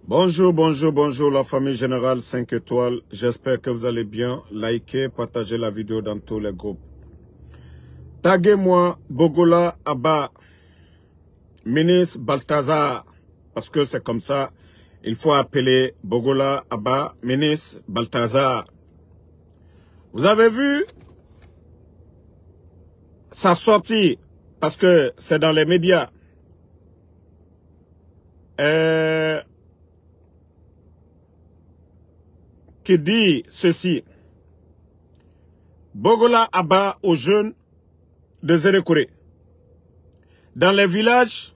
Bonjour, bonjour, bonjour la famille générale 5 étoiles. J'espère que vous allez bien. Likez, partagez la vidéo dans tous les groupes. Taguez-moi Bogola Abba, ministre Balthazar, parce que c'est comme ça. Il faut appeler Bogola Abba, ministre Balthazar. Vous avez vu sa sortie, parce que c'est dans les médias. Qui dit ceci. Bogola Abba aux jeunes de Zérékouré. Dans les villages,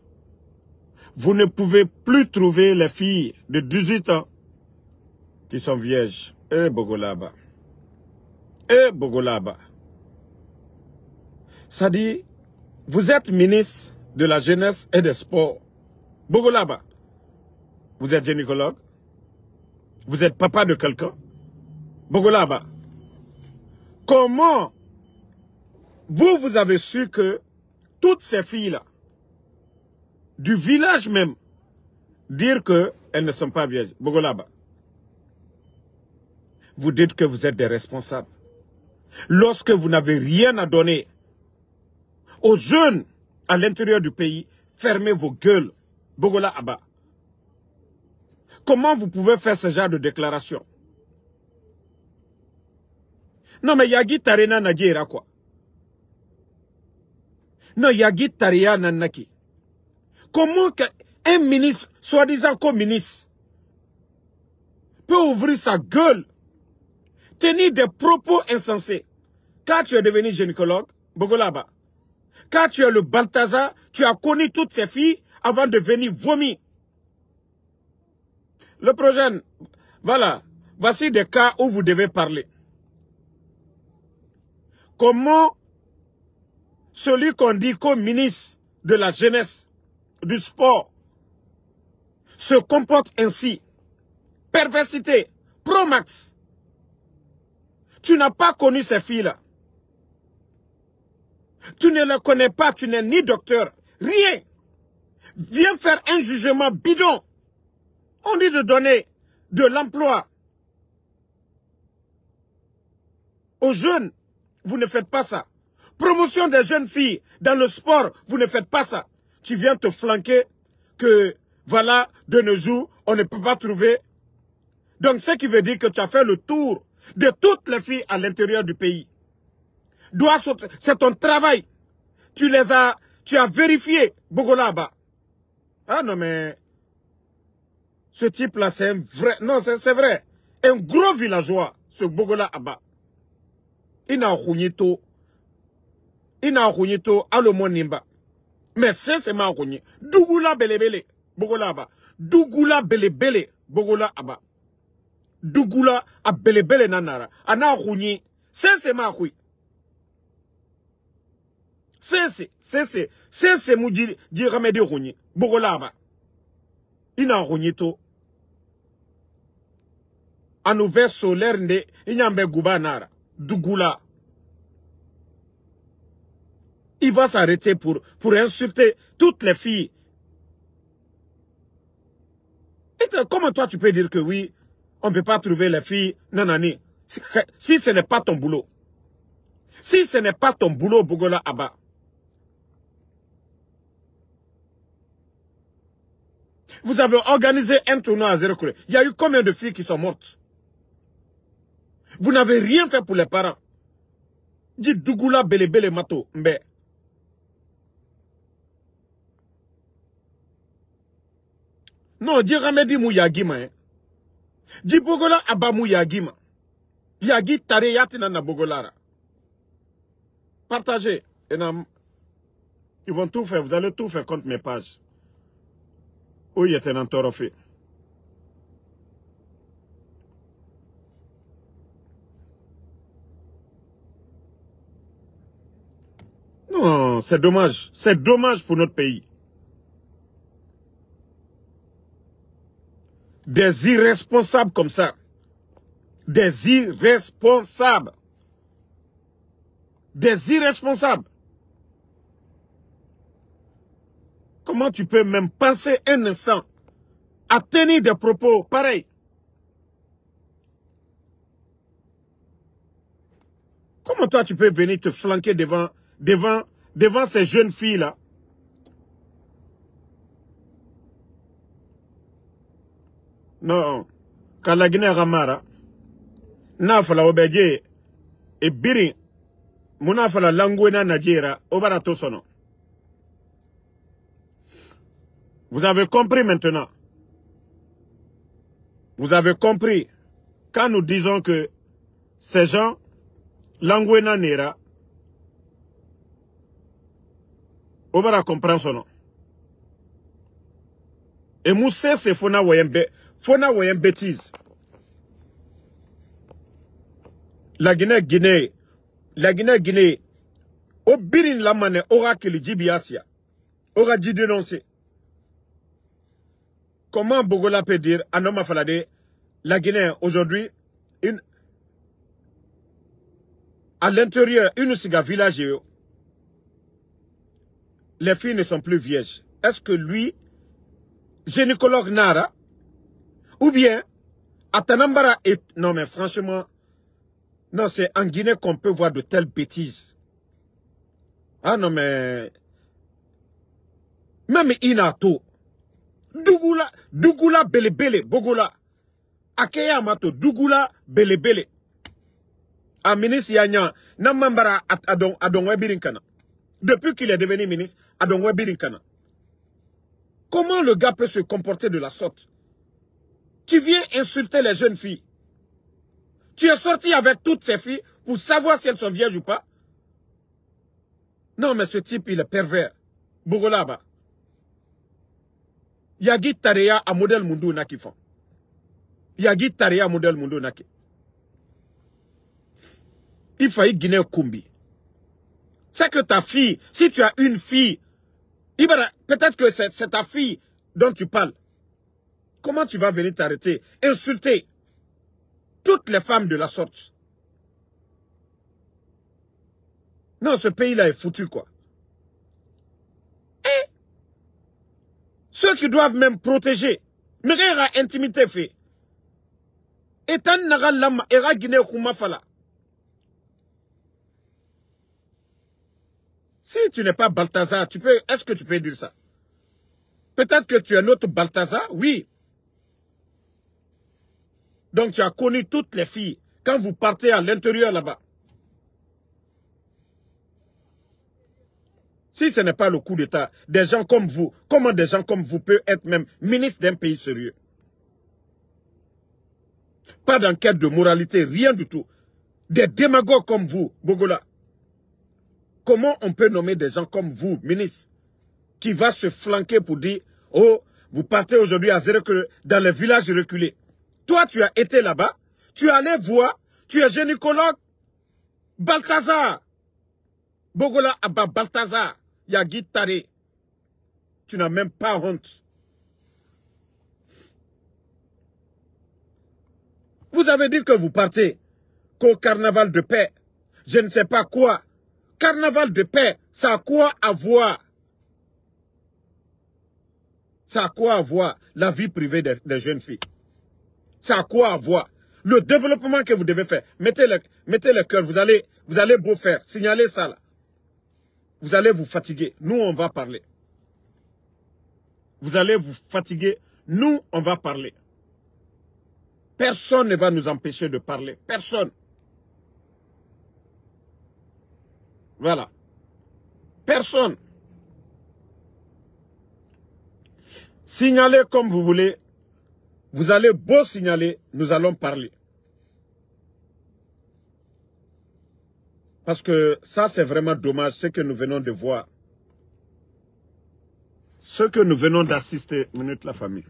vous ne pouvez plus trouver les filles de 18 ans qui sont vierges. Bogola Abba. Bogola Abba. Ça dit, vous êtes ministre de la jeunesse et des sports. Bogola Abba. Vous êtes gynécologue. Vous êtes papa de quelqu'un. Bogola Abba. Comment vous avez su que toutes ces filles-là, du village même, dire qu'elles ne sont pas vierges? Bogola Abba. Vous dites que vous êtes des responsables. Lorsque vous n'avez rien à donner aux jeunes à l'intérieur du pays, fermez vos gueules. Bogola Abba. Comment vous pouvez faire ce genre de déclaration? Non, mais Yagi Tarena Nadjera quoi? Non, Yagi Taria Nanaki. Comment un ministre, soi-disant comme ministre, peut ouvrir sa gueule, tenir des propos insensés? Quand tu es devenu gynécologue, Bogola Abba, quand tu es le Balthazar, tu as connu toutes ces filles avant de venir vomir. Le prochain, voilà, voici des cas où vous devez parler. Comment celui qu'on dit comme ministre de la jeunesse, du sport, se comporte ainsi? Perversité, pro-max. Tu n'as pas connu ces filles-là. Tu ne les connais pas, tu n'es ni docteur, rien. Viens faire un jugement bidon. On dit de donner de l'emploi aux jeunes. Vous ne faites pas ça. Promotion des jeunes filles dans le sport, vous ne faites pas ça. Tu viens te flanquer que, voilà, de nos jours, on ne peut pas trouver. Donc, ce qui veut dire que tu as fait le tour de toutes les filles à l'intérieur du pays. C'est ton travail. Tu as vérifié, Bogola Abba. Ah non, mais ce type-là, c'est un vrai, non, c'est vrai, un gros villageois, ce Bogola Abba. Il n'a pas alo nimba. Mais c'est ma khunyi. Dugula belebele, Bogola Abba. Dugula belebele, Bogola Abba. Dugula a belebele nanara. Ana khunyi. C'est ma khouy. C'est moudi di ramedi khunyi. Bogola Abba. Il n'a khunyi to. En ouvert solaire nde, il n'y a pas gouba nara. Dugula. Il va s'arrêter pour insulter toutes les filles. Et comment toi tu peux dire que oui, on ne peut pas trouver les filles, nanani, si ce n'est pas ton boulot. Si ce n'est pas ton boulot, Bogola Abba. Vous avez organisé un tournoi à Zérékouré. Il y a eu combien de filles qui sont mortes? Vous n'avez rien fait pour les parents. Dit Dougoula Belebele Mato, Mbe. Non, dis Ramedi Mouyagima. Dis Bogola Abba Mouyagima. Yagi Tare Yatina na Bogolara. Partagez. Ils vont tout faire. Vous allez tout faire contre mes pages. Où il y a un entorofé. Non, c'est dommage. C'est dommage pour notre pays. Des irresponsables comme ça. Des irresponsables. Des irresponsables. Comment tu peux même penser un instant à tenir des propos pareils. Comment toi tu peux venir te flanquer devant ces jeunes filles-là? Non. Quand la Guinée ramara, n'a fala obedie et biri, muna fala langwena najera, obarato sono. Vous avez compris maintenant. Vous avez compris. Quand nous disons que ces gens, langwena nera, obara comprend son nom. Et Moussé, c'est Fona Woyen bêtise. La Guinée, au birin la mane, aura que le Djibiasia, aura dit dénoncer. Comment Bogola peut dire, à Noma Falade, la Guinée, aujourd'hui, à l'intérieur, une siga village, les filles ne sont plus vierges. Est-ce que lui, gynécologue Nara, ou bien, Atanambara est... Non mais franchement, non c'est en Guinée qu'on peut voir de telles bêtises. Ah non mais... Même Inato, Dougoula Belebele, Bogola, Akeya Mato, Dougoula Belebele. A ministre Yanyan, Namambara Adongwe Birinkana. Depuis qu'il est devenu ministre, Adongwe Birinkana. Comment le gars peut se comporter de la sorte? Tu viens insulter les jeunes filles. Tu es sorti avec toutes ces filles pour savoir si elles sont vierges ou pas. Non, mais ce type, il est pervers. Bogolaba. Yagi Tareya à modèle Mundu Naki font. Yagi Tareya à modèle Mundu Naki. Il faillit Guinée Kumbi. C'est que ta fille, si tu as une fille, peut-être que c'est ta fille dont tu parles. Comment tu vas venir t'arrêter, insulter toutes les femmes de la sorte? Non, ce pays-là est foutu, quoi. Et ceux qui doivent même protéger, mais il y a intimité fait. Etan naga lama, era Guinée Koumafala. Si tu n'es pas Balthazar, est-ce que tu peux dire ça? Peut-être que tu es notre Balthazar, oui. Donc tu as connu toutes les filles quand vous partez à l'intérieur là-bas. Si ce n'est pas le coup d'État, des gens comme vous, comment des gens comme vous peuvent être même ministre d'un pays sérieux? Pas d'enquête de moralité, rien du tout. Des démagogues comme vous, Bogola. Comment on peut nommer des gens comme vous, ministre, qui va se flanquer pour dire, oh, vous partez aujourd'hui à zéro que dans les villages reculés. Toi, tu as été là-bas, tu allais voir, tu es gynécologue, Balthazar. Bogola Abba Balthazar, Yagi Tare. Tu n'as même pas honte. Vous avez dit que vous partez qu'au carnaval de paix. Je ne sais pas quoi. Carnaval de paix, ça a quoi à voir? Ça a quoi à voir la vie privée des jeunes filles? Ça a quoi à voir? Le développement que vous devez faire, mettez le cœur, vous allez beau faire, signalez ça là. Vous allez vous fatiguer, nous on va parler. Vous allez vous fatiguer, nous on va parler. Personne ne va nous empêcher de parler, personne. Voilà. Personne. Signalez comme vous voulez. Vous allez beau signaler, nous allons parler. Parce que ça, c'est vraiment dommage, ce que nous venons de voir. Ce que nous venons d'assister. Minute la famille.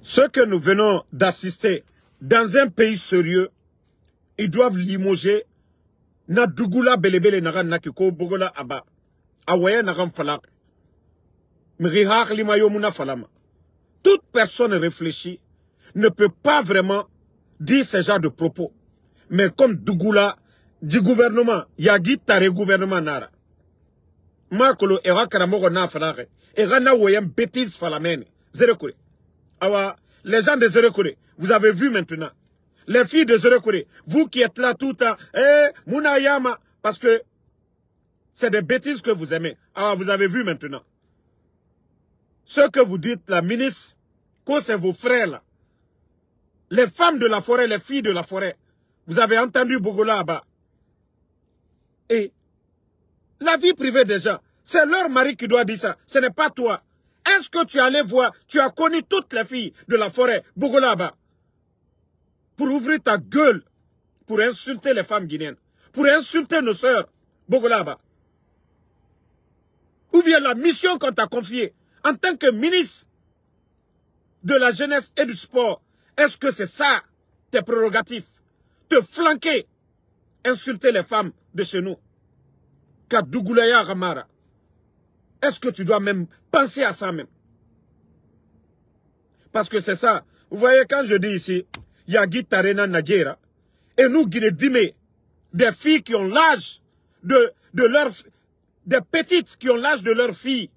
Ce que nous venons d'assister dans un pays sérieux, ils doivent limoger na dugula belebele nagan nakiko bogola aba awaya nagam falak mrihak limayo muna falama. Toute personne réfléchie ne peut pas vraiment dire ce genre de propos. Mais comme Dougoula du gouvernement, Yagi Tare gouvernement Nara. Makolo era Karamogo na fanare. Era na woyem bêtise falamene. Zéro Awa, les gens de Zéro vous avez vu maintenant. Les filles de Zéro vous qui êtes là tout le temps, Mounayama, parce que c'est des bêtises que vous aimez. Alors, vous avez vu maintenant. Ce que vous dites, la ministre, que c'est vos frères là. Les femmes de la forêt, les filles de la forêt. Vous avez entendu Bogola là-bas. Et la vie privée des gens, c'est leur mari qui doit dire ça. Ce n'est pas toi. Est-ce que tu es allé voir, tu as connu toutes les filles de la forêt, Bogola là-bas, pour ouvrir ta gueule, pour insulter les femmes guinéennes, pour insulter nos sœurs, Bogola là-bas. Ou bien la mission qu'on t'a confiée en tant que ministre de la jeunesse et du sport. Est-ce que c'est ça, tes prérogatives? Te flanquer, insulter les femmes de chez nous. Kadougoulaya Ramara. Est-ce que tu dois même penser à ça même? Parce que c'est ça. Vous voyez, quand je dis ici, Yagi Tarena Nadjera, et nous, Guinée-Dimé, des filles qui ont l'âge de leur... Des petites qui ont l'âge de leurs filles,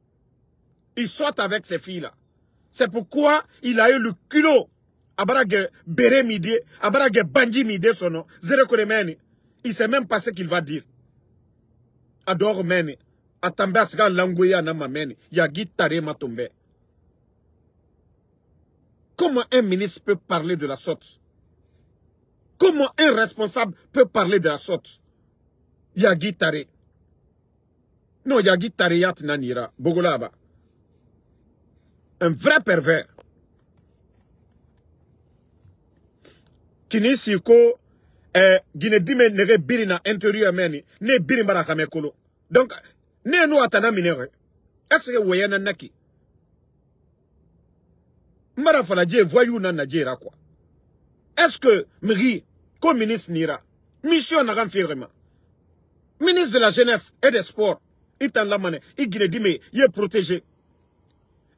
ils sortent avec ces filles-là. C'est pourquoi il a eu le culot. Abarage Bere Midi, Abarage Banji Midi, son nom. Zéro Koremeni. Il ne sait même pas ce qu'il va dire. Adore Meni. Atambasga Langoya Namameni. Yagi Tare Matombe. Comment un ministre peut parler de la sorte? Comment un responsable peut parler de la sorte? Yagi Tare. Non, Yagi Tareyat Nanira, Bogolaba. Un vrai pervers. Kini siko, Guinée-Dime nere birina intérieur meni, ne birimara kamekolo. Donc, ne nous atana minere. Est-ce que vous voyez nanaki? Mara faladje voyou nanadjera quoi. Est-ce que, Mri, comme ministre Nira, mission n'a rien fait vraiment. Ministre de la jeunesse et des sports, il t'en l'a mané, il Guinée-Dime, il est protégé.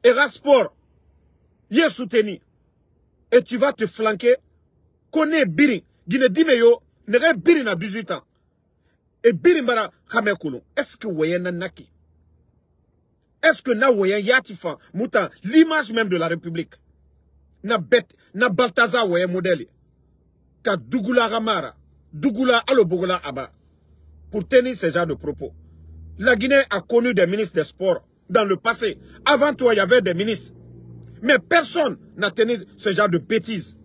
Et Rasport, il est soutenu. Et tu vas te flanquer, connais Biri, Guinée-Dime yo, n'est Biri na 18 ans. Et Biri mara Kamekoulou. Est-ce que vous voyez nanaki? Est-ce que na voyez Yatifan, Moutan, l'image même de la République? Na bête, na Balthazar voyez modèle. Ka Dougoula Ramara, Dougoula Alobogola Aba. Pour tenir ce genre de propos. La Guinée a connu des ministres des sports dans le passé. Avant toi, il y avait des ministres. Mais personne n'a tenu ce genre de bêtises.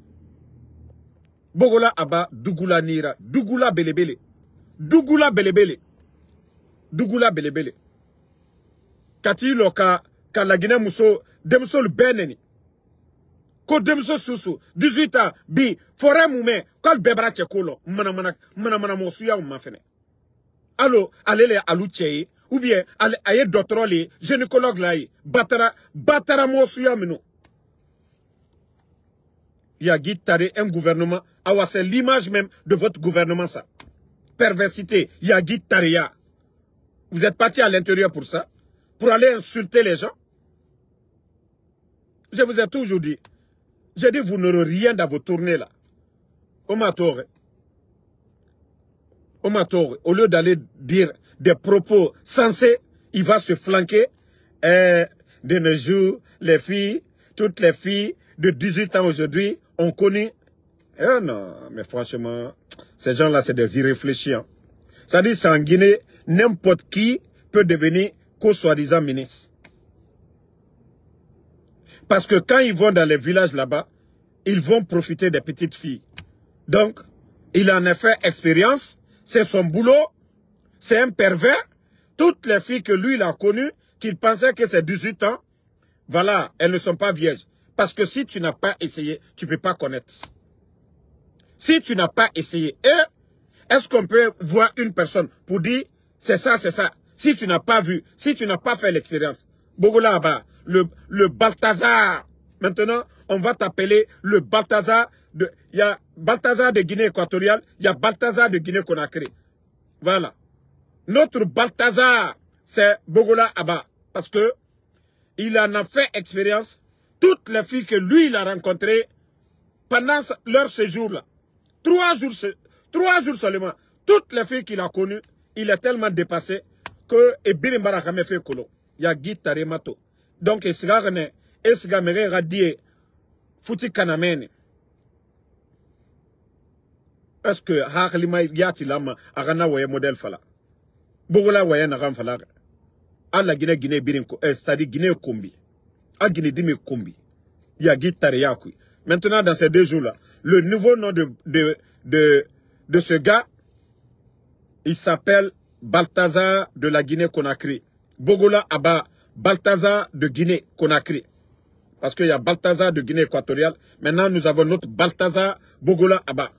Bogola Aba, Dougoula Nira, Dougoula Belebele. Dougoula Belebele. Dougoula Belebele. Kati loka, ka la Guinée Mousso, Demso le Beneni. Ko Demso Soussou, 18 ans, bi, forêt moumé, kal bebra tchekolo, mana mosuya ou mafene. Allo, allez alou tcheye, ou bien, allez docteur les gynécologue là, batara mosuya mino. Yagi Tare, un gouvernement, awa c'est l'image même de votre gouvernement ça. Perversité, Yagi Tareya. Vous êtes parti à l'intérieur pour ça? Pour aller insulter les gens? Je vous ai toujours dit. J'ai dit, vous n'aurez rien dans vos tournées là. Omatore. Au lieu d'aller dire des propos sensés, il va se flanquer. De nos jours, les filles, toutes les filles de 18 ans aujourd'hui ont connu. Non, mais franchement, ces gens-là, c'est des irréfléchis. Hein. Ça dit, c'est en Guinée, n'importe qui peut devenir soi-disant ministre. Parce que quand ils vont dans les villages là-bas, ils vont profiter des petites filles. Donc, il en a fait expérience. C'est son boulot, c'est un pervers. Toutes les filles que lui, il a connues, qu'il pensait que c'est 18 ans, voilà, elles ne sont pas vierges. Parce que si tu n'as pas essayé, tu ne peux pas connaître. Si tu n'as pas essayé, est-ce qu'on peut voir une personne pour dire, c'est ça, c'est ça. Si tu n'as pas vu, si tu n'as pas fait l'expérience. Bogola, le Balthazar. Maintenant, on va t'appeler le Balthazar. Il y a Balthazar de Guinée équatoriale, il y a Balthazar de Guinée-Conakry. Voilà. Notre Balthazar, c'est Bogola Aba. Parce que il en a fait expérience. Toutes les filles que lui, il a rencontrées pendant leur séjour là. 3 jours seulement. Toutes les filles qu'il a connues, il est tellement dépassé que Ebiri Mbarakame fait kolo. Il y a Guy Taremato. Donc, Esga Mere Radie Fouti Kanamene. Est-ce que Harlima Yatilama Arana Waye modèle Fala? Bogola Waye Naram Fala. À la Guinée Birinko, c'est-à-dire Guinée Kombi. À Guinée Dime Kombi. Il y a Guy Tareyakoui. Maintenant, dans ces 2 jours-là, le nouveau nom de ce gars, il s'appelle Balthazar de la Guinée-Conakry. Bogola Abba, Balthazar de Guinée-Conakry. Parce qu'il y a Balthazar de Guinée équatoriale. Maintenant, nous avons notre Balthazar Bogola Abba.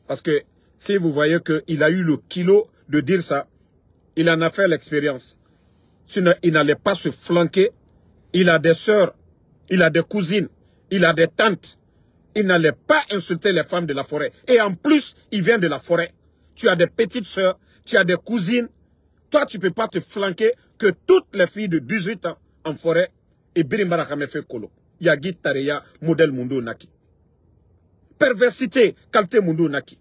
Parce que si vous voyez qu'il a eu le kilo de dire ça, il en a fait l'expérience. Sinon, il n'allait pas se flanquer. Il a des sœurs, il a des cousines, il a des tantes. Il n'allait pas insulter les femmes de la forêt. Et en plus, il vient de la forêt. Tu as des petites sœurs, tu as des cousines. Toi, tu ne peux pas te flanquer que toutes les filles de 18 ans en forêt et Birimbarakame fait kolo. Yagi Tareya, modèle Mundo Naki. Perversité, qualité Mundo Naki.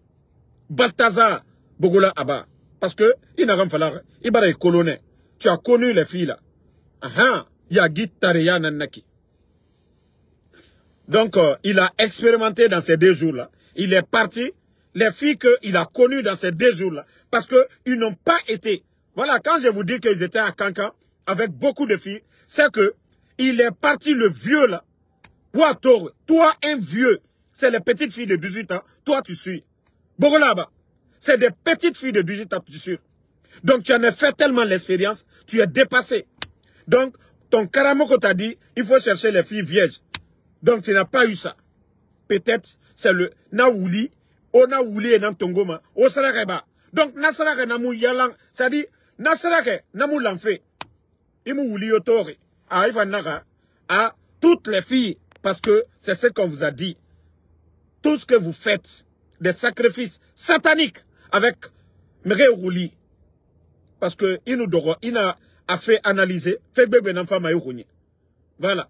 Balthazar, Bogola Abba. Parce que, il n'a rien fallu. Il va être colonel. Tu as connu les filles là. Ah, Yagi Tareya Nanaki. Donc, il a expérimenté dans ces 2 jours-là. Il est parti. Les filles qu'il a connues dans ces 2 jours-là. Parce qu'ils n'ont pas été. Voilà, quand je vous dis qu'ils étaient à Kankan avec beaucoup de filles, c'est que il est parti le vieux là. Ouattore, toi un vieux, c'est les petites filles de 18 ans, toi tu suis. Bogolaba, c'est des petites filles de 18 ans, tu suis. Donc tu en as fait tellement l'expérience, tu es dépassé. Donc, ton Karamoko t'a dit, il faut chercher les filles vierges. Donc tu n'as pas eu ça. Peut-être c'est le Naouli, Onaouli et Namtongoma, Osarakeba. Donc Nasarake Namou Yalang, ça dit, Nasarake Namou Lanfe, Imou Ouli Otori, à Ivanara, à toutes les filles, parce que c'est ce qu'on vous a dit. Tout ce que vous faites, des sacrifices sataniques avec Mre Ouli. Parce que il a fait analyser, fait bébé n'enfant maïrouni. Voilà.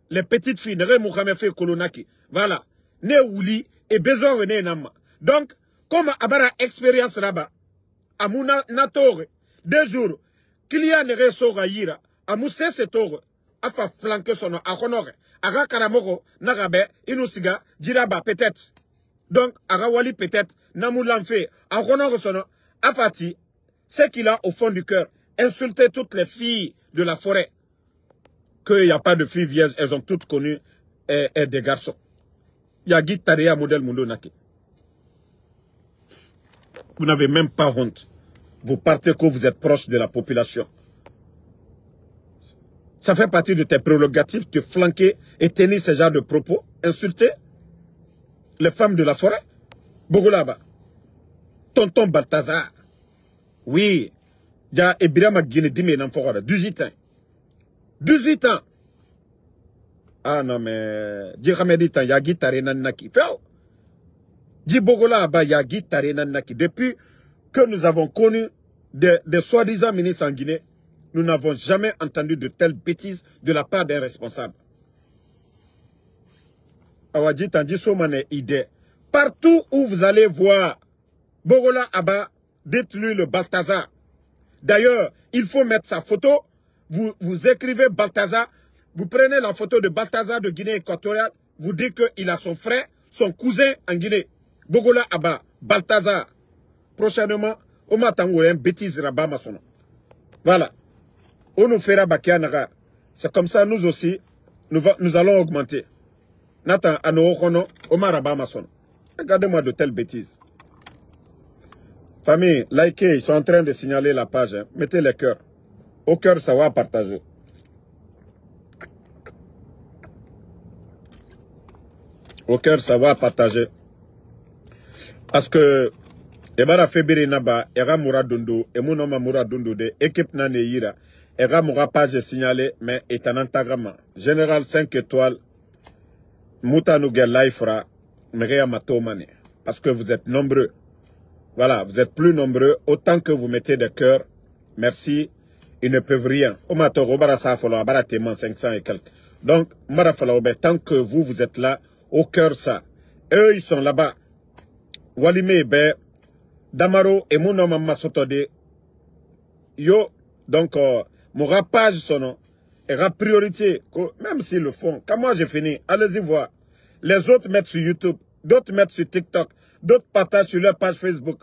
Les petites filles, Nere Moukame fait kolonaki. Voilà. Ne Ouli et besoin rené nama. Donc, comme Abara expérience là-bas, Amouna Natore, 2 jours, qu'il y a Nere Sora Yira, Amousse Setore, Afa flanquer son nom, Akonore, Aga Karamoko, Narabe, Inusiga, Jiraba peut-être. Donc, Arawali peut-être, Namou Lanfe, Akonore son nom, Afati, ce qu'il a au fond du cœur, insulter toutes les filles de la forêt. Qu'il n'y a pas de filles vierges, elles ont toutes connu et des garçons. Il y a Guy Tareya, modèle Mundo Naki. Vous n'avez même pas honte. Vous partez que vous êtes proche de la population. Ça fait partie de tes prérogatives, te flanquer et tenir ce genre de propos, insulter les femmes de la forêt. Bogolaba. Tonton Balthazar. Oui. Il y a Ebirama Guinée Dime dans 18 ans. 18 ans. Ah non, mais. Djirameditan, Yagi Tarenanaki. Djibogola, Yagi Tarenanaki. Depuis que nous avons connu des soi-disant ministres en Guinée, nous n'avons jamais entendu de telles bêtises de la part des responsables. Awadji Tandisomane idée. Partout où vous allez voir Bogola Abba, dites-lui le Balthazar. D'ailleurs, il faut mettre sa photo. Vous écrivez Balthazar. Vous prenez la photo de Balthazar de Guinée équatoriale. Vous dites qu'il a son frère, son cousin en Guinée. Bogola Abba, Balthazar. Prochainement, on m'attend un bêtise rabat maçon. Voilà. On nous fera bakianaga. C'est comme ça, nous aussi, nous allons augmenter. Nathan, à nos rono, on m'a rabat maçon. Regardez-moi de telles bêtises. Famille, likez, ils sont en train de signaler la page. Hein. Mettez les cœurs. Au cœur, ça va partager. Au cœur, ça va partager. Parce que, Ebara Febiri Naba, Era Moura Dundu, et mon nom Moura Dundu de équipe Nane Yira, Era Moura page signalé, mais est un antagama. Général 5 étoiles, Moutanuga Laifra, Merea Matomane. Parce que vous êtes nombreux. Voilà, vous êtes plus nombreux. Autant que vous mettez des cœurs, merci, ils ne peuvent rien. Omatoro, Barasa Folo, Baratéman 500 et quelques. Donc, Marafalo, tant que vous êtes là, au cœur ça. Eux, ils sont là-bas. Walime, Damaro et mon nom Massotode. Yo, donc, mon rapage son nom. Et la priorité, même s'ils le font, quand moi j'ai fini, allez-y voir. Les autres mettent sur YouTube, d'autres mettent sur TikTok, d'autres partagent sur leur page Facebook.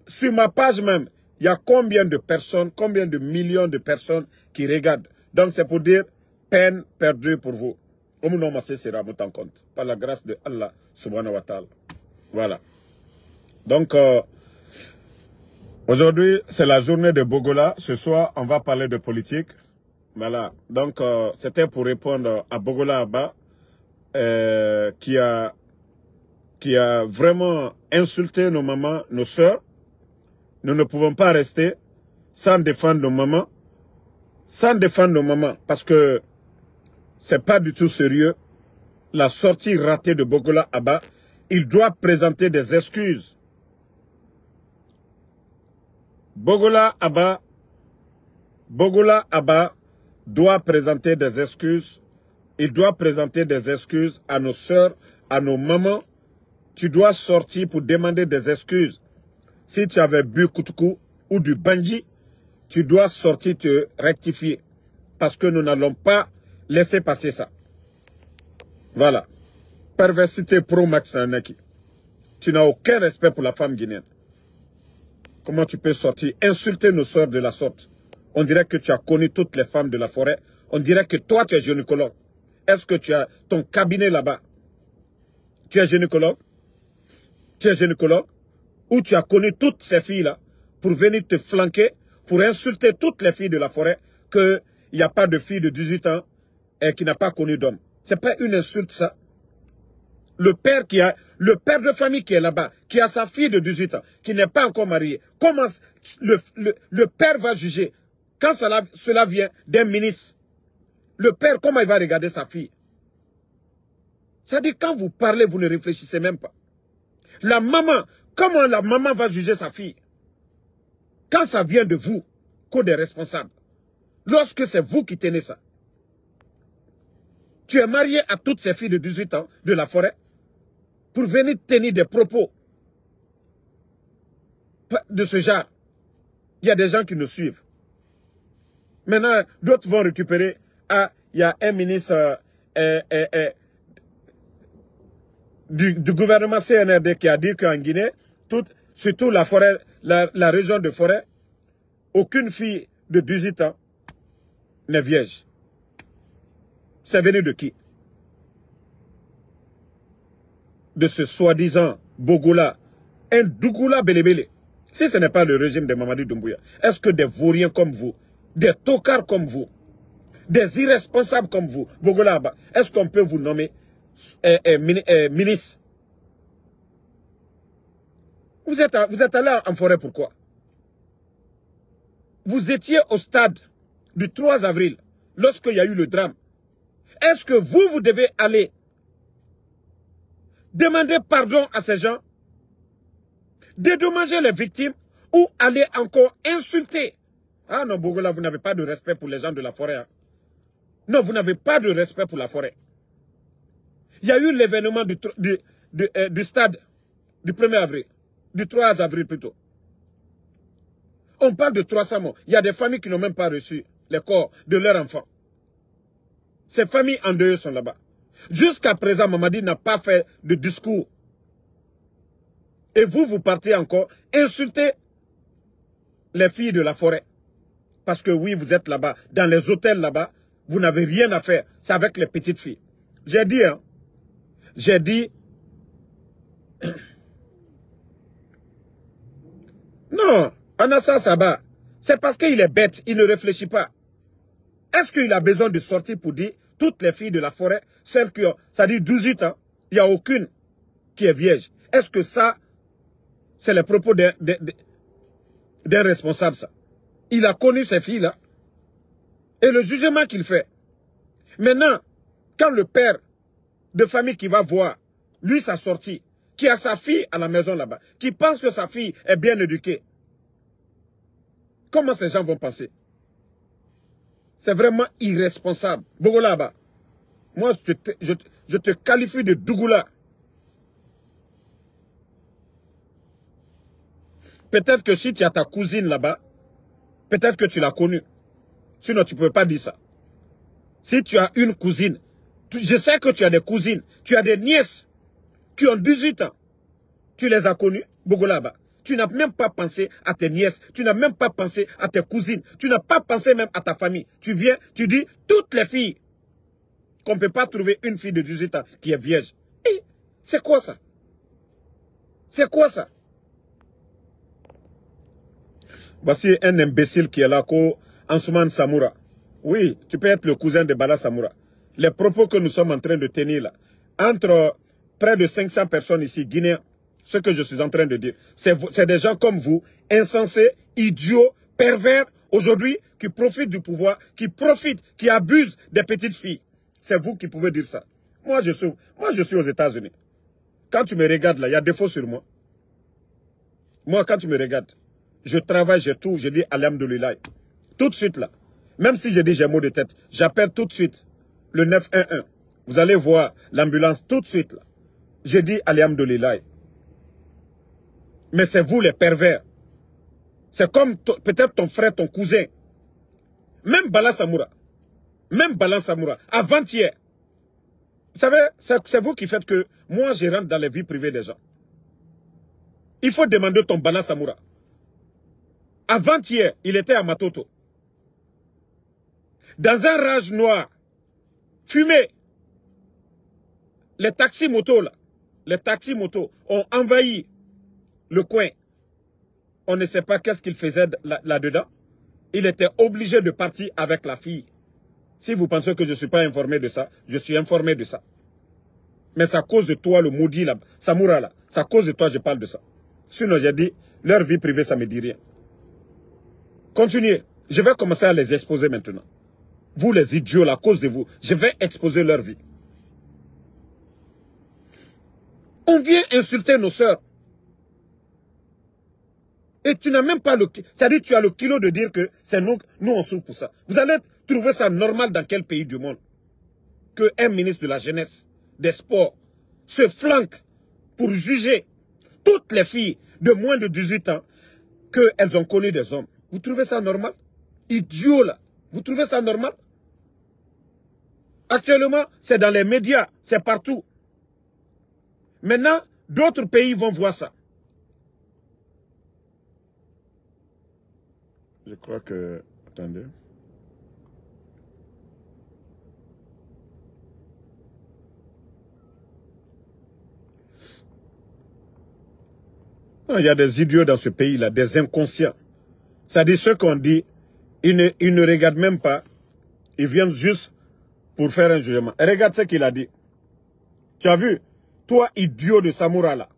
Sur ma page même, il y a combien de personnes, combien de millions de personnes qui regardent. Donc c'est pour dire, peine perdue pour vous. Au nom de sera mon en compte. Par la grâce de Allah subhanahu wa ta'ala. Voilà. Donc, aujourd'hui, c'est la journée de Bogola. Ce soir, on va parler de politique. Voilà. Donc, c'était pour répondre à Bogola Abba, qui a vraiment insulté nos mamans, nos sœurs. Nous ne pouvons pas rester sans défendre nos mamans. Sans défendre nos mamans. Parce que c'est pas du tout sérieux. La sortie ratée de Bogola Abba, il doit présenter des excuses. Bogola Abba doit présenter des excuses. Il doit présenter des excuses à nos sœurs, à nos mamans. Tu dois sortir pour demander des excuses. Si tu avais bu Koutoukou ou du Bandji, tu dois sortir te rectifier. Parce que nous n'allons pas laisser passer ça. Voilà. Perversité pro-Max Nanaki. Tu n'as aucun respect pour la femme guinéenne. Comment tu peux sortir, insulter nos sœurs de la sorte? On dirait que tu as connu toutes les femmes de la forêt. On dirait que toi, tu es gynécologue. Est-ce que tu as ton cabinet là-bas? Tu es gynécologue? Tu es gynécologue? Ou tu as connu toutes ces filles-là pour venir te flanquer, pour insulter toutes les filles de la forêt, qu'il n'y a pas de fille de 18 ans et qui n'a pas connu d'homme. Ce n'est pas une insulte, ça. Le père de famille qui est là-bas, qui a sa fille de 18 ans, qui n'est pas encore mariée, comment le père va juger quand cela vient d'un ministre? Le père, comment il va regarder sa fille? C'est-à-dire, quand vous parlez, vous ne réfléchissez même pas. La maman, comment la maman va juger sa fille? Quand ça vient de vous, qu'au des responsables. Lorsque c'est vous qui tenez ça. Tu es marié à toutes ces filles de 18 ans de la forêt pour venir tenir des propos de ce genre. Il y a des gens qui nous suivent. Maintenant, d'autres vont récupérer. Ah, il y a un ministre du gouvernement CNRD qui a dit qu'en Guinée, surtout la forêt, la région de forêt, aucune fille de 18 ans n'est vierge. C'est venu de qui? De ce soi-disant Bogola, un Dougoula Belebele. Si ce n'est pas le régime de Mamadi Doumbouya, est-ce que des vauriens comme vous, des tocards comme vous, des irresponsables comme vous, Bogola Abba, est-ce qu'on peut vous nommer ministre? Vous êtes allé en forêt pourquoi? Vous étiez au stade du 3 avril, lorsqu'il y a eu le drame. Est-ce que vous devez aller demander pardon à ces gens, dédommager les victimes ou aller encore insulter? Ah non, Bogola, vous n'avez pas de respect pour les gens de la forêt. Hein. Non, vous n'avez pas de respect pour la forêt. Il y a eu l'événement du stade du 1er avril, du 3 avril plutôt. On parle de 300 morts. Il y a des familles qui n'ont même pas reçu les corps de leurs enfants. Ces familles endeuillées sont là-bas. Jusqu'à présent, Mamadi n'a pas fait de discours. Et vous partez encore insulter les filles de la forêt. Parce que oui, vous êtes là-bas, dans les hôtels là-bas, vous n'avez rien à faire. C'est avec les petites filles. J'ai dit, hein, j'ai dit, non, Anassa Saba, c'est parce qu'il est bête, il ne réfléchit pas. Est-ce qu'il a besoin de sortir pour dire toutes les filles de la forêt, celles qui ont, ça dit 18 ans, il n'y a aucune qui est vierge. Est-ce que ça, c'est les propos d'un responsable, ça? Il a connu ces filles-là. Et le jugement qu'il fait. Maintenant, quand le père de famille qui va voir, lui, sa sortie, qui a sa fille à la maison là-bas, qui pense que sa fille est bien éduquée, comment ces gens vont penser? C'est vraiment irresponsable. Bogola, moi, je te qualifie de Dougoula. Peut-être que si tu as ta cousine là-bas, peut-être que tu l'as connue. Sinon, tu ne peux pas dire ça. Si tu as une cousine, je sais que tu as des cousines, tu as des nièces qui ont 18 ans. Tu les as connues, Bogola là-bas. Tu n'as même pas pensé à tes nièces, tu n'as même pas pensé à tes cousines, tu n'as pas pensé même à ta famille. Tu viens, tu dis, toutes les filles, qu'on ne peut pas trouver une fille de 18 ans qui est vierge. Et c'est quoi ça? C'est quoi ça? Voici un imbécile qui est là, Ansuman Samoura. Oui, tu peux être le cousin de Bala Samoura. Les propos que nous sommes en train de tenir là, entre près de 500 personnes ici, Guinéens, ce que je suis en train de dire, c'est des gens comme vous, insensés, idiots, pervers, aujourd'hui, qui profitent du pouvoir, qui abusent des petites filles. C'est vous qui pouvez dire ça. Moi, je suis aux États-Unis. Quand tu me regardes là, il y a des défauts sur moi. Moi, quand tu me regardes, je travaille, j'ai tout, je dis Alhamdoulilah. Tout de suite là. Même si je dis j'ai maux de tête, j'appelle tout de suite le 911. Vous allez voir l'ambulance tout de suite là. Je dis Alhamdoulilah. Mais c'est vous les pervers. C'est comme peut-être ton frère, ton cousin. Même Bala Samoura. Même Bala Samoura. Avant-hier. Vous savez, c'est vous qui faites que moi je rentre dans les vies privées des gens. Il faut demander ton Bala Samoura. Avant-hier, il était à Matoto. Dans un rage noir, fumé. Les taxis motos là, les taxis motos ont envahi le coin. On ne sait pas qu'est-ce qu'il faisait là-dedans. Il était obligé de partir avec la fille. Si vous pensez que je ne suis pas informé de ça, je suis informé de ça. Mais c'est à cause de toi, le maudit là, Samoura là. C'est à cause de toi que je parle de ça. Sinon, j'ai dit, leur vie privée, ça ne me dit rien. Continuez. Je vais commencer à les exposer maintenant. Vous les idiots, là, à cause de vous, je vais exposer leur vie. On vient insulter nos sœurs. Et tu n'as même pas le... C'est-à-dire tu as le kilo de dire que c'est nous on souffre pour ça. Vous allez trouver ça normal dans quel pays du monde qu'un ministre de la jeunesse, des sports, se flanque pour juger toutes les filles de moins de 18 ans qu'elles ont connu des hommes. Vous trouvez ça normal? Idiot là. Vous trouvez ça normal? Actuellement, c'est dans les médias, c'est partout. Maintenant, d'autres pays vont voir ça. Je crois que... Attendez. Non, il y a des idiots dans ce pays-là, des inconscients. C'est-à-dire ceux qu'on dit, ils ne regardent même pas. Ils viennent juste pour faire un jugement. Et regarde ce qu'il a dit. Tu as vu? Toi, idiot de Samoura là.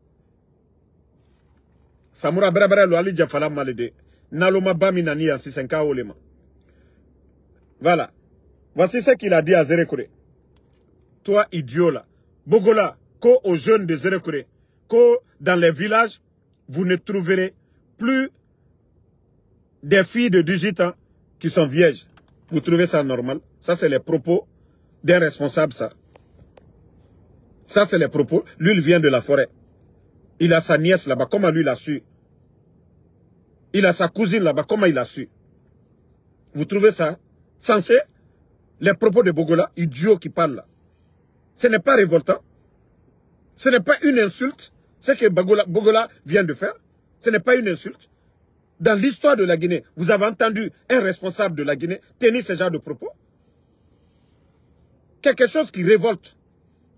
Samoura Brabra lo ali jafala malede. Naloma bami nani asi senka olema. Voilà. Voici ce qu'il a dit à Zérekure. Toi, idiot là. Bogola, qu'aux jeunes de Zérekure, qu'aux dans les villages, vous ne trouverez plus des filles de 18 ans qui sont vierges. Vous trouvez ça normal? Ça, c'est les propos d'un responsable, ça. Ça, c'est les propos. Lui, il vient de la forêt. Il a sa nièce là-bas. Comment lui, il a su? Il a sa cousine là-bas. Comment il a su? Vous trouvez ça censé? Les propos de Bogola, idiot qui parle là. Ce n'est pas révoltant. Ce n'est pas une insulte. Ce que Bogola vient de faire. Ce n'est pas une insulte. Dans l'histoire de la Guinée, vous avez entendu un responsable de la Guinée tenir ce genre de propos? Quelque chose qui révolte.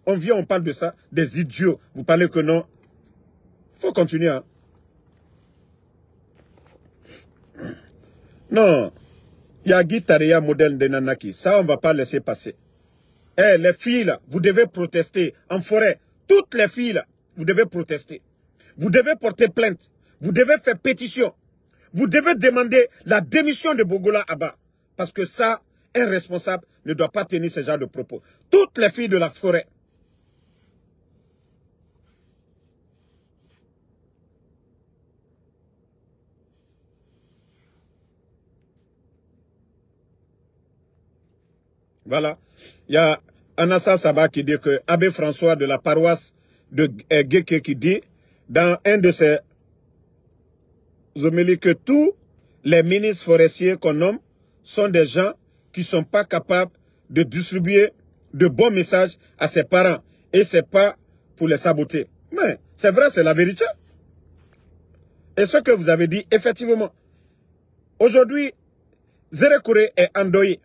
On vient, on parle de ça, des idiots. Vous parlez que non. Il faut continuer. Hein? Non. Il y a Guitaria modèle de Nanaki. Ça, on ne va pas laisser passer. Eh, les filles, là, vous devez protester en forêt. Toutes les filles, là, vous devez protester. Vous devez porter plainte. Vous devez faire pétition. Vous devez demander la démission de Bogola Abba. Parce que ça, un responsable ne doit pas tenir ce genre de propos. Toutes les filles de la forêt. Voilà. Il y a Anassa Saba qui dit que Abbé François de la paroisse de Guéké qui dit dans un de ses Zomeli, que tous les ministres forestiers qu'on nomme sont des gens qui ne sont pas capables de distribuer de bons messages à ses parents. Et ce n'est pas pour les saboter. Mais c'est vrai, c'est la vérité. Et ce que vous avez dit, effectivement, aujourd'hui, Zérékouré est endeuillé.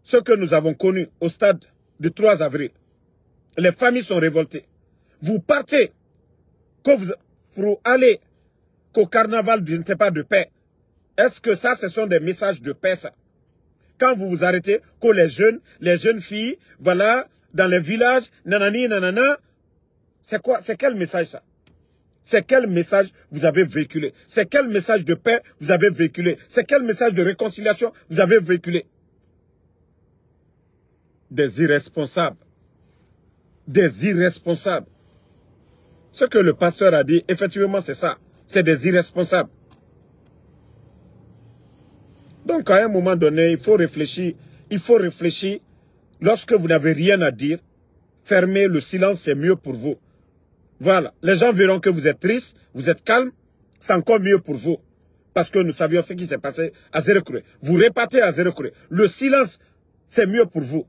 Ce que nous avons connu au stade du 3 avril. Les familles sont révoltées. Vous partez pour aller qu'au carnaval n'était pas de paix. Est-ce que ça, ce sont des messages de paix, ça? Quand vous vous arrêtez, que les jeunes filles, voilà, dans les villages, nanani, nanana, c'est quoi? C'est quel message, ça? C'est quel message vous avez véhiculé? C'est quel message de paix vous avez véhiculé? C'est quel message de réconciliation vous avez véhiculé? Des irresponsables. Des irresponsables. Ce que le pasteur a dit, effectivement, c'est ça. C'est des irresponsables. Donc, à un moment donné, il faut réfléchir. Il faut réfléchir. Lorsque vous n'avez rien à dire, fermez le silence, c'est mieux pour vous. Voilà. Les gens verront que vous êtes triste, vous êtes calme. C'est encore mieux pour vous. Parce que nous savions ce qui s'est passé à Zérékouré. Vous répétez à Zérékouré. Le silence, c'est mieux pour vous.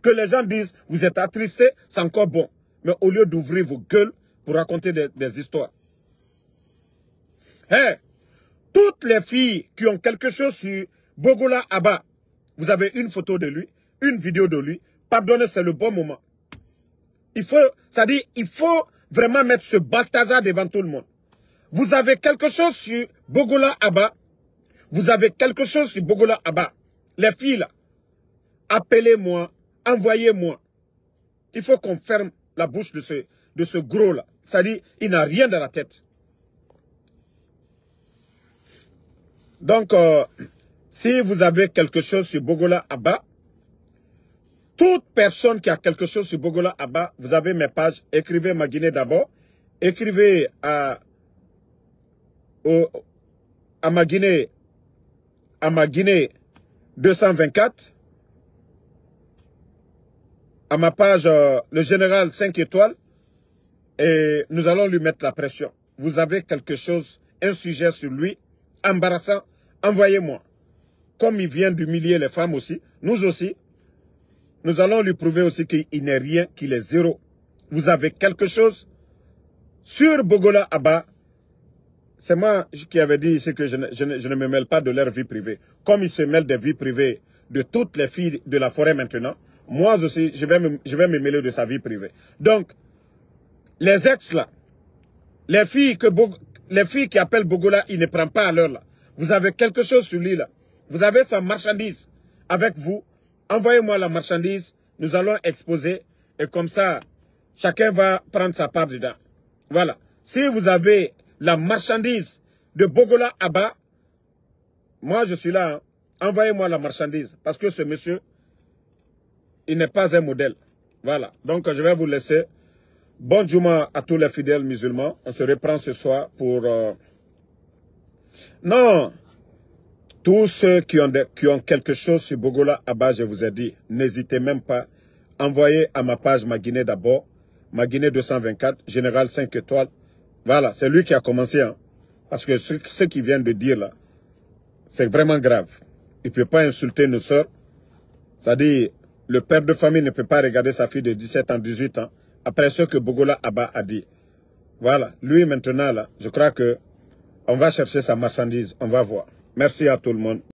Que les gens disent, vous êtes attristés, c'est encore bon. Mais au lieu d'ouvrir vos gueules pour raconter des histoires. Hey, toutes les filles qui ont quelque chose sur Bogola Abba, vous avez une photo de lui, une vidéo de lui, pardonnez, c'est le bon moment. Il faut vraiment mettre ce Balthazar devant tout le monde. Vous avez quelque chose sur Bogola Abba, vous avez quelque chose sur Bogola Abba. Les filles là, appelez-moi, envoyez-moi. Il faut qu'on ferme la bouche de ce gros là. C'est-à-dire, il n'a rien dans la tête. Donc, si vous avez quelque chose sur Bogola Abba, toute personne qui a quelque chose sur Bogola Abba, vous avez mes pages, écrivez Ma Guinée d'abord, écrivez à Ma Guinée 224, à ma page le général 5 étoiles, et nous allons lui mettre la pression. Vous avez quelque chose, un sujet sur lui, embarrassant, envoyez-moi. Comme il vient d'humilier les femmes aussi, nous aussi, nous allons lui prouver aussi qu'il n'est rien, qu'il est zéro. Vous avez quelque chose sur Bogola Abba. C'est moi qui avais dit ici que je ne me mêle pas de leur vie privée. Comme ils se mêlent des vies privées de toutes les filles de la forêt maintenant, moi aussi, je vais me mêler de sa vie privée. Donc, les ex là, les filles qui appellent Bogola, il ne prend pas à l'heure là. Vous avez quelque chose sur lui là. Vous avez sa marchandise avec vous. Envoyez-moi la marchandise. Nous allons exposer. Et comme ça, chacun va prendre sa part dedans. Voilà. Si vous avez la marchandise de Bogola Abba, moi je suis là. Hein. Envoyez-moi la marchandise. Parce que ce monsieur, il n'est pas un modèle. Voilà. Donc je vais vous laisser. Bon Juma à tous les fidèles musulmans. On se reprend ce soir pour... Non. Tous ceux qui ont quelque chose sur Bogola Abba, je vous ai dit, n'hésitez même pas. Envoyez à ma page Ma Guinée d'abord. Ma Guinée 224, Général 5 étoiles. Voilà, c'est lui qui a commencé. Hein. Parce que ce qu'il vient de dire là, c'est vraiment grave. Il ne peut pas insulter nos sœurs. C'est-à-dire, le père de famille ne peut pas regarder sa fille de 17 ans, 18 ans, après ce que Bogola Abba a dit. Voilà, lui maintenant là, je crois que on va chercher sa marchandise, on va voir. Merci à tout le monde.